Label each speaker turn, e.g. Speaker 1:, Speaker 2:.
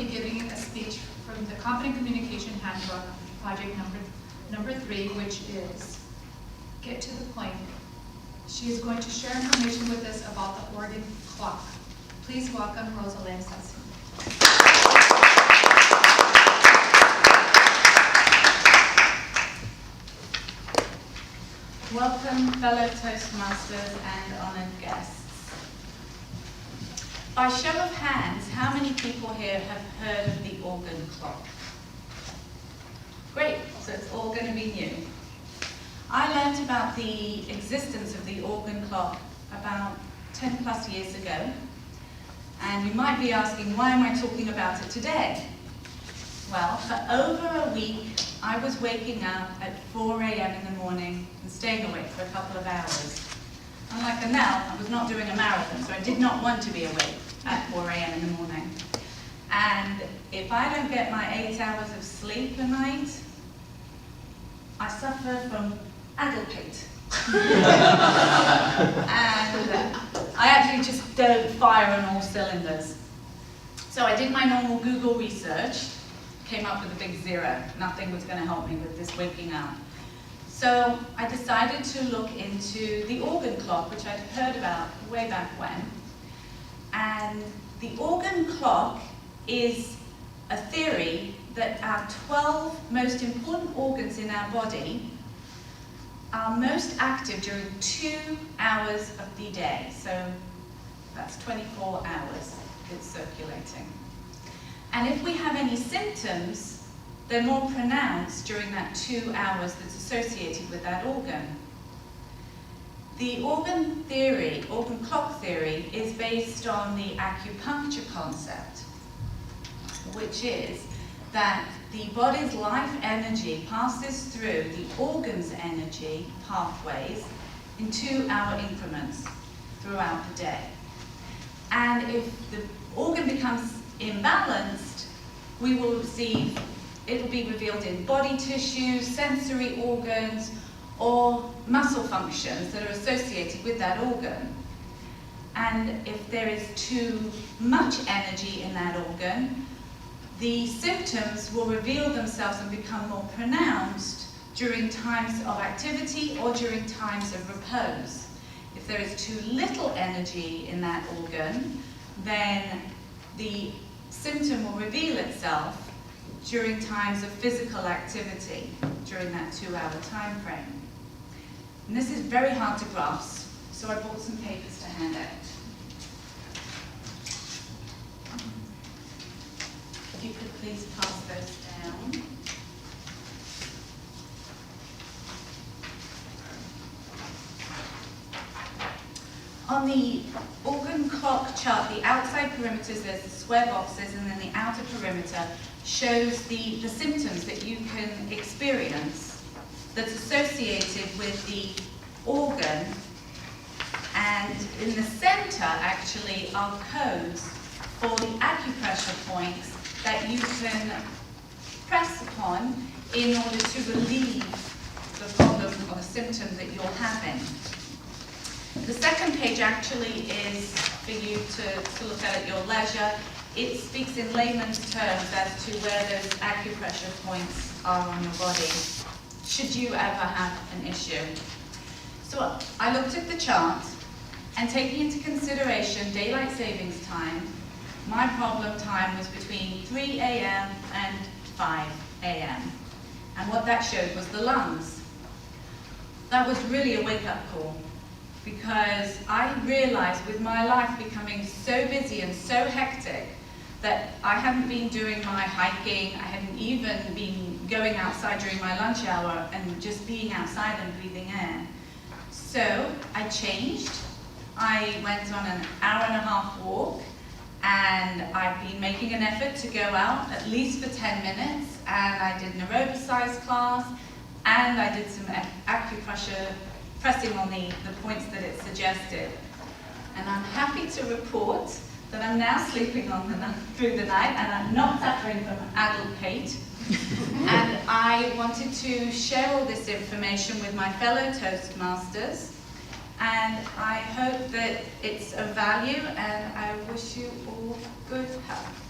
Speaker 1: be giving a speech from the Confident Communication Handbook, project number 3, which is Get to the Point. She is going to share information with us about the organ clock. Please welcome Rosalind Sassoon.
Speaker 2: Welcome, fellow Toastmasters and honoured guests. By show of hands, how many people here have heard of the organ clock? Great, so it's all going to be new. I learnt about the existence of the organ clock about 10 plus years ago, and you might be asking, why am I talking about it today? Well, for over a week, I was waking up at 4 a.m. in the morning and staying awake for a couple of hours. Unlike Annelle, I was not doing a marathon, so I did not want to be awake at 4 a.m. in the morning. And if I don't get my 8 hours of sleep a night, I suffer from addlepate. And I actually just don't fire on all cylinders. So I did my normal Google research, came up with a big 0. Nothing was going to help me with this waking up. So I decided to look into the organ clock, which I'd heard about way back when. And the organ clock is a theory that our 12 most important organs in our body are most active during 2 hours of the day. So that's 24 hours it's circulating. And if we have any symptoms, they're more pronounced during that 2 hours that's associated with that organ. The organ clock theory, is based on the acupuncture concept, which is that the body's life energy passes through the organ's energy pathways in 2-hour increments throughout the day. And if the organ becomes imbalanced, it will be revealed in body tissue, sensory organs, or muscle functions that are associated with that organ. And if there is too much energy in that organ, the symptoms will reveal themselves and become more pronounced during times of activity or during times of repose. If there is too little energy in that organ, then the symptom will reveal itself during times of physical activity during that 2-hour time frame. And this is very hard to grasp, so I brought some papers to hand out. If you could please pass those down. On the organ clock chart, the outside perimeters, there's the square boxes, and then the outer perimeter shows the symptoms that you can experience that's associated with the organ. And in the center, actually, are codes for the acupressure points that you can press upon in order to relieve the problem or the symptom that you're having. The second page actually is for you to look at your leisure. It speaks in layman's terms as to where those acupressure points are on your body, should you ever have an issue. So I looked at the chart, and taking into consideration daylight savings time, my problem time was between 3 a.m. and 5 a.m. And what that showed was the lungs. That was really a wake-up call, because I realized with my life becoming so busy and so hectic that I hadn't been doing my hiking, I hadn't even been going outside during my lunch hour and just being outside and breathing air. So I changed. I went on an hour-and-a-half walk, and I've been making an effort to go out at least for 10 minutes, and I did an aerobicized class, and I did some acupressure, pressing on the points that it suggested. And I'm happy to report that I'm now sleeping through the night, and I'm not suffering from addlepate. And I wanted to share all this information with my fellow Toastmasters, and I hope that it's of value, and I wish you all good health.